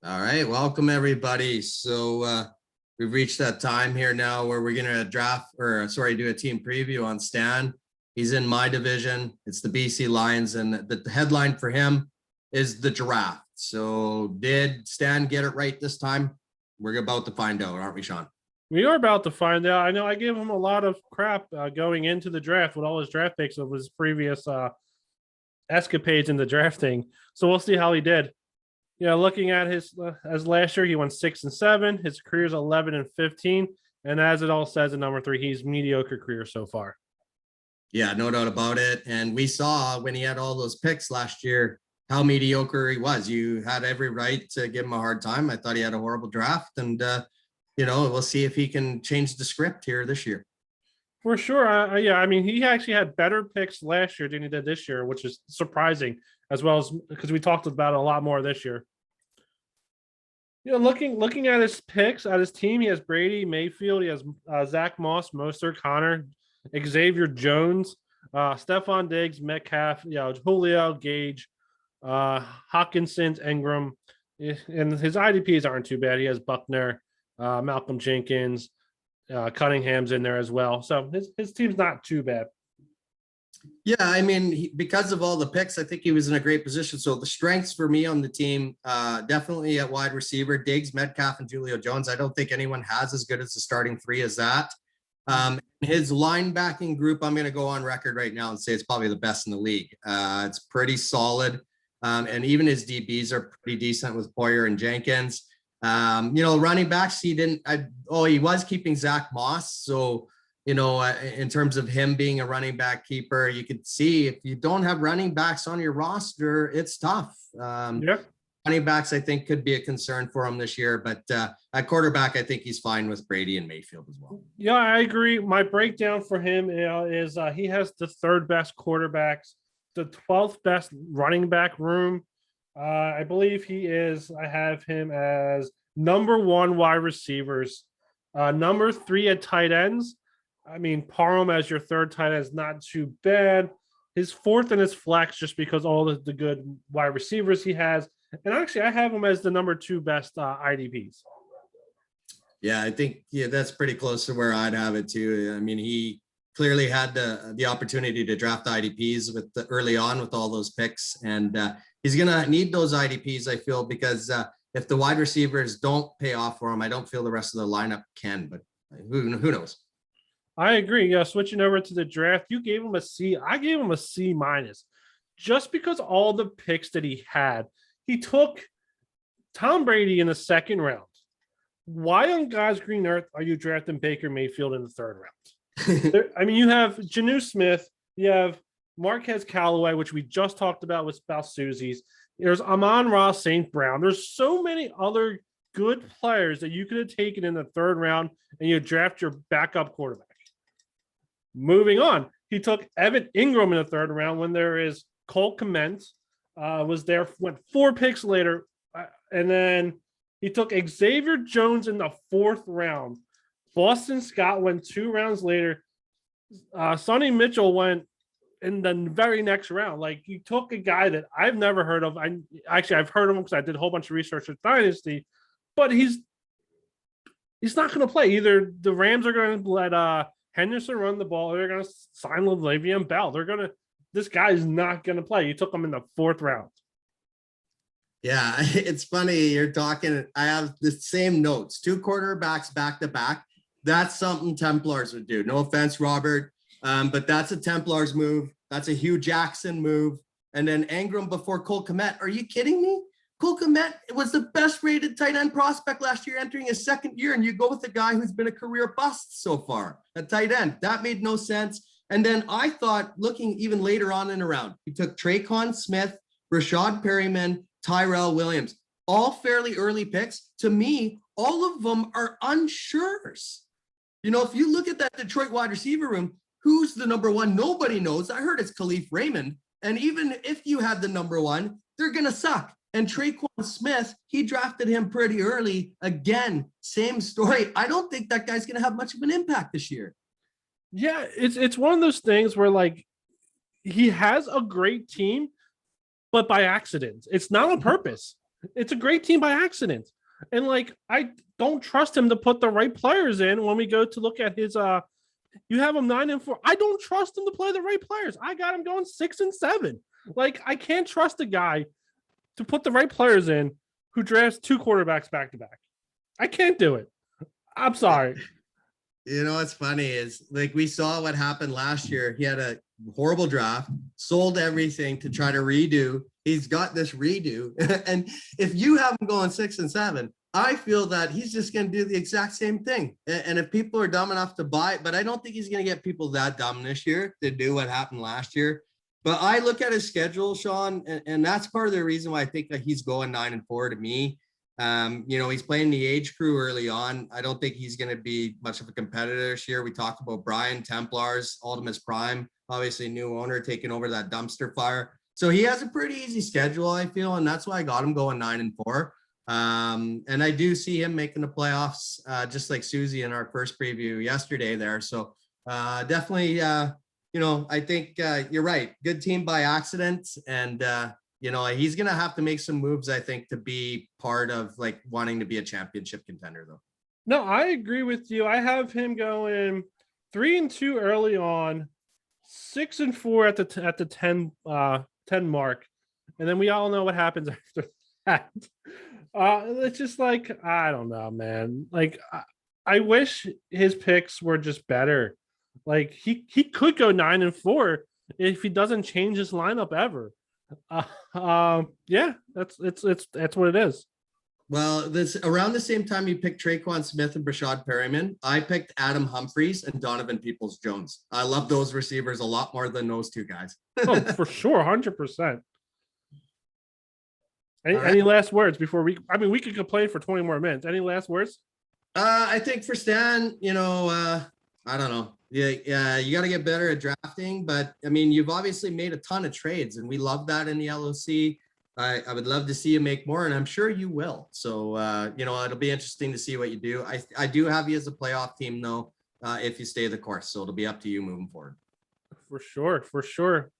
All right, welcome everybody. We've reached that time here now where we're going to do a team preview on Stan. He's in my division. It's the BC Lions, and the headline for him is the draft. So did Stan get it right this time? We're about to find out, aren't we, Sean? We are about to find out. I know I gave him a lot of crap going into the draft with all his draft picks of his previous escapades in the drafting. So we'll see how he did. Looking at his as last year, he went 6-7. His career's 11-15, and as it all says in number 3, he's mediocre career so far. Yeah, no doubt about it. And we saw when he had all those picks last year how mediocre he was. You had every right to give him a hard time. I thought he had a horrible draft, and we'll see if he can change the script here this year. For sure. He actually had better picks last year than he did this year, which is surprising, as well as because we talked about it a lot more this year. Looking at his picks, at his team, he has Brady, Mayfield, he has Zach Moss, Mostert, Connor, Xavier Jones, Stephon Diggs, Metcalf, Julio, Gage, Hawkinson, Ingram, and his IDPs aren't too bad. He has Buckner, Malcolm Jenkins, Cunningham's in there as well. So his team's not too bad. Yeah, because of all the picks, I think he was in a great position. So the strengths for me on the team, definitely at wide receiver, Diggs, Metcalf, and Julio Jones. I don't think anyone has as good as the starting 3 as that. His linebacking group, I'm going to go on record right now and say it's probably the best in the league. It's pretty solid. And even his DBs are pretty decent with Poyer and Jenkins. Running backs, he was keeping Zach Moss. So, in terms of him being a running back keeper, you could see if you don't have running backs on your roster, it's tough. Running backs, I think, could be a concern for him this year. But at quarterback, I think he's fine with Brady and Mayfield as well. Yeah, I agree. My breakdown for him is he has the 3rd best quarterbacks, the 12th best running back room. I believe I have him as number 1 wide receivers, number 3 at tight ends. Parham as your 3rd tight end is not too bad. His 4th and his flex, just because all the good wide receivers he has. And actually, I have him as the number 2 best IDPs. Yeah, I think that's pretty close to where I'd have it too. He clearly had the opportunity to draft IDPs early on with all those picks, and he's going to need those IDPs, I feel, because if the wide receivers don't pay off for him, I don't feel the rest of the lineup can, but who knows? I agree. Switching over to the draft, you gave him a C. I gave him a C-, just because all the picks that he had. He took Tom Brady in the 2nd round. Why on God's green earth are you drafting Baker Mayfield in the 3rd round? You have Janu Smith, you have Marquez Callaway, which we just talked about with Susie's. There's Amon-Ra St. Brown. There's so many other good players that you could have taken in the 3rd round, and you draft your backup quarterback. Moving on, he took Evan Ingram in the 3rd round when there is Cole Kmet went 4 picks later, and then he took Xavier Jones in the 4th round. Boston Scott went 2 rounds later. Sonny Mitchell went in the very next round. Like, you took a guy that I've never heard of. I've heard of him because I did a whole bunch of research with Dynasty, but he's not going to play. Either the Rams are going to let Henderson run the ball, or they're going to sign Le'Veon Bell. This guy is not going to play. You took him in the 4th round. Yeah, it's funny. You're talking. I have the same notes. 2 quarterbacks back to back. That's something Templars would do. No offense, Robert, but that's a Templars move. That's a Hugh Jackson move. And then Ingram before Cole Kmet. Are you kidding me? Cole Kmet was the best rated tight end prospect last year, entering his 2nd year, and you go with a guy who's been a career bust so far, a tight end. That made no sense. And then I thought, looking even later on in the round, he took Traquan Smith, Rashad Perryman, Tyrell Williams, all fairly early picks. To me, all of them are unsures. If you look at that Detroit wide receiver room, who's the number 1? Nobody knows. I heard it's Khalif Raymond. And even if you had the number 1, they're going to suck. And Traquan Smith, he drafted him pretty early. Again, same story. I don't think that guy's going to have much of an impact this year. Yeah, it's one of those things where, like, he has a great team, but by accident. It's not on purpose. It's a great team by accident. And like, I don't trust him to put the right players in when we go to look at his you have him 9-4. I don't trust him to play the right players. I got him going 6-7. Like, I can't trust a guy to put the right players in who drafts 2 quarterbacks back to back. I can't do it. I'm sorry. You know what's funny is like we saw what happened last year. He had a horrible draft, sold everything to try to redo. He's got this redo. And if you have him going 6-7, I feel that he's just going to do the exact same thing. And if people are dumb enough to buy, but I don't think he's going to get people that dumb this year to do what happened last year. But I look at his schedule, Sean, and that's part of the reason why I think that he's going 9-4 to me. He's playing the age crew early on. I don't think he's going to be much of a competitor this year. We talked about Brian Templars, Ultimus Prime, obviously new owner taking over that dumpster fire. So he has a pretty easy schedule, I feel, and that's why I got him going 9-4. And I do see him making the playoffs, just like Susie in our first preview yesterday there. So definitely, I think you're right. Good team by accident. And, he's going to have to make some moves, I think, to be part of like wanting to be a championship contender, though. No, I agree with you. I have him going 3-2 early on, 6-4 at the 10 mark. And then we all know what happens after that. It's just like, I don't know, man. Like, I wish his picks were just better. Like, he could go 9-4 if he doesn't change his lineup ever. Yeah, that's what it is. Well, this around the same time you picked Traquan Smith and Brashad Perryman, I picked Adam Humphries and Donovan Peoples-Jones. I love those receivers a lot more than those two guys. Oh, for sure, 100%. Any, All right. any last words before we could complain for 20 more minutes. Any last words? I think for Stan, I don't know. Yeah, you got to get better at drafting, but I mean, you've obviously made a ton of trades, and we love that in the LOC. I would love to see you make more, and I'm sure you will. So, it'll be interesting to see what you do. I do have you as a playoff team, though, if you stay the course. So it'll be up to you moving forward. For sure.